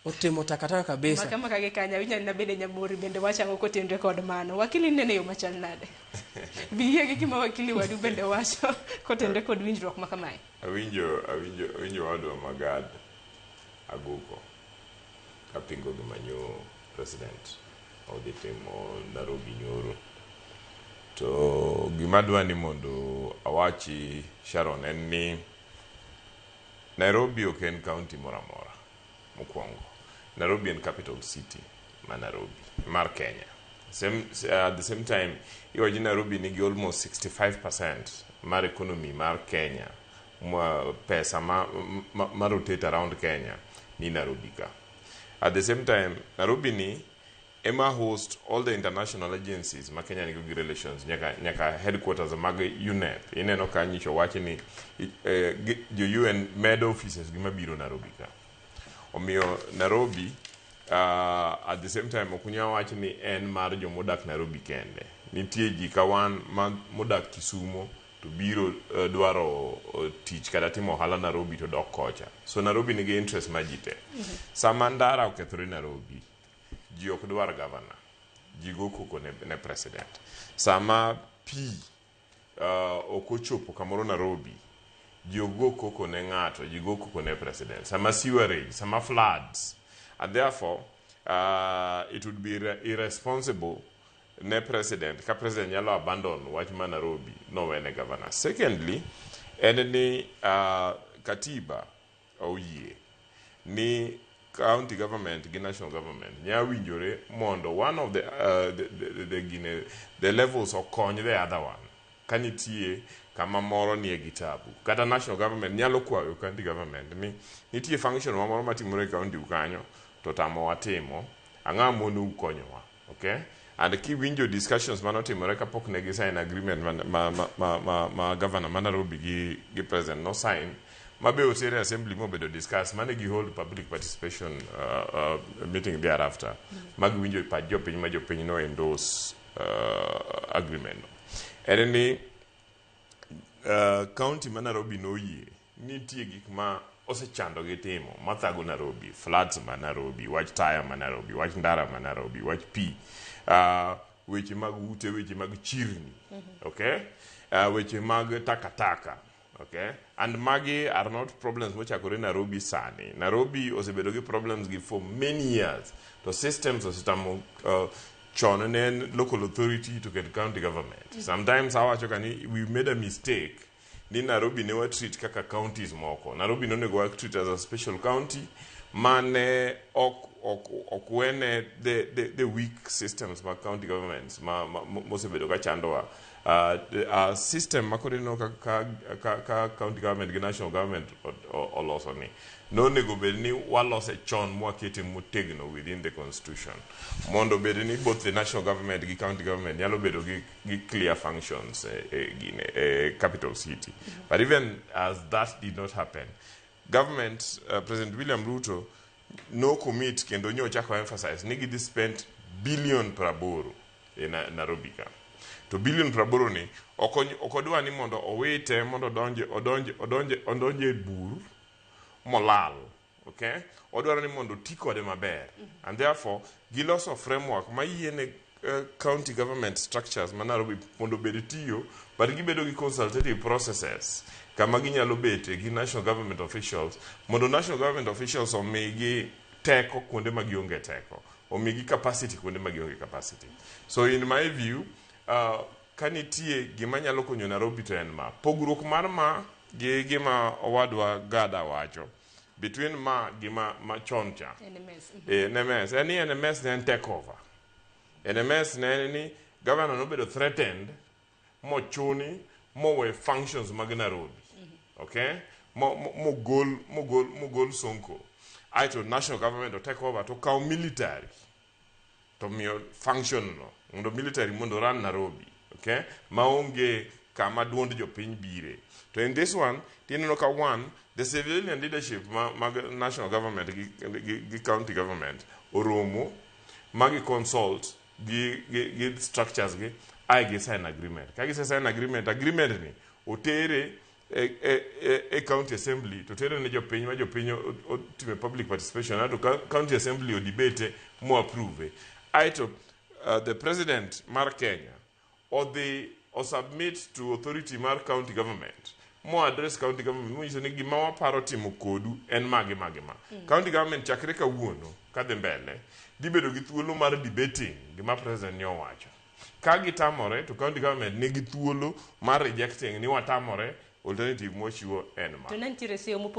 otimo takataka kabisa. Makama kage kanya winya na bende Nyamori bende wachango kotenre kod mano. Wakili nene yo machal nade. Biye gi gima wakili wadu bende wacho kotenre kod winjruok makamae. Awinjo wadwa magad aguko kapingo gi manyo president odhi timo Nairobi nyoro. To gima dwani mondo awachi Sharon en ni Nairobi ok en county moramora mokwongo. Nairobi en capital city mar Kenya. At the same time, iwaji Nairobi nigi almost 65% mar economy mar Kenya. Pesa ma rotate around Kenya ni Nairobi ka. At the same time, Nairobi ni ema host all the international agencies ma Kenya nigo gi relations nyaka headquarters mag UNEP. Ineno ka nyicho wachi ni jo UN med offices gima biro Nairobi ka. Omiyo Nairobi at the same time okunya wachi ni en mar jo modak Nairobi kende. Nitie ji ka wan modak Kisumo to biro dwaro tich kada timo ohala Nairobi to dok kocha. So Nairobi nigi interest ma jite. Sama ndara okethore Nairobi, ji ok dwar governor, ji go koko ne president. Sama pi ok ochopo kamoro Nairobi, ji go koko ne ng'ato, ji go koko ne president. Sama sewerage, sama floods, and therefore it would be irresponsible ne president ka president nyalo abandon wach ma Nairobi no wene governor. Secondly, en ni katiba oyie ni county government gi national government nya winjore mondo one of the levels okony the other one. Kanitie kama moro nie gitabu kata national government nyalo kwayo county government ni nitie function moro matimore county ukanyo to tamo watimo ang'amo nu konyowa. Okay? And ki winjo discussions manotimore kapok ne gi sign agreement ma governor ma Nairobi gi president no sign mabe otere assembly mo bedo discuss mane gi hold public participation meeting thereafter mag winjo pa jopiny ma jopiny no endorse agreement. And ni county ma Nairobi no yie nitie gik ma osechando gi timo mathago Nairobi, floods ma Nairobi, wach taya ma Nairobi, wach ndara ma Nairobi, wach pi, weche mag ute, weche mag chirni, okay, weche mag takataka, okay, and magi are not problems which are in Nairobi sani. Nairobi osebedo gi problems gi for many years. The systems ositamo chon nen local authority to get county government. Sometimes we made a mistake. Ni Nairobi never treat kaka counties moko. Nairobi no nego treat as a special county. Mane okwene the weak systems ma county governments mosebedo ka chandowa. System makore no ka county government gi national government oloso ni. No nego bedni walose chon mwakete motegno within the constitution. Mondo bedni both the national government gi county government nyalo bedo gi clear functions capital city. But even as that did not happen, government, President William Ruto, no commit kendo nyo chako emphasize nigi di spent billion praboro in Nairobi ka. To billion praboro ni okodwa ni mondo owite mondo odonje bur molal, okay? Odwaro ni mondo tikode maber. And therefore, giloso framework ma yiene county government structures ma Nairobi mondo bed tiyo, but gibedo gi consultative processes kama ginyalo bete gi national government officials mondo national government officials omigi teko kuonde ma gionge teko, omigi capacity kuonde ma gionge capacity. So in my view, kanitie gima nyalo konyo Nairobi to en ma pogruok mar ma gi gima owadwa gada wacho between ma gima choncha NMS any NMS then take over. NMS ni governor no bedo threatened mo chuni mo we functions mag Nairobi. Okay? Mo gol Sonko. I to national government to take over to cow military to me function no. Mondo military mondo run Nairobi. Okay? Maonge kama duond jopiny bire. So in this one, the civilian leadership national government gi county government oromo magi consult gi structures gi ai gi sign agreement. Kagi sign agreement ni otere e county assembly to tere ne jopiny ma jopiny otime public participation to county assembly o debate mo approve aito the president mar Kenya o submit to authority mar county government mo address county government mo yiso ni gima waparo timo kodu en mage county government chakre kawuono kadhi mbele dibedo gi thuolo mar debating gima president ne owacho ka gitamore to county government nigi thuolo mar rejecting ni watamore alternative mochiwo en ma to nentiere seyo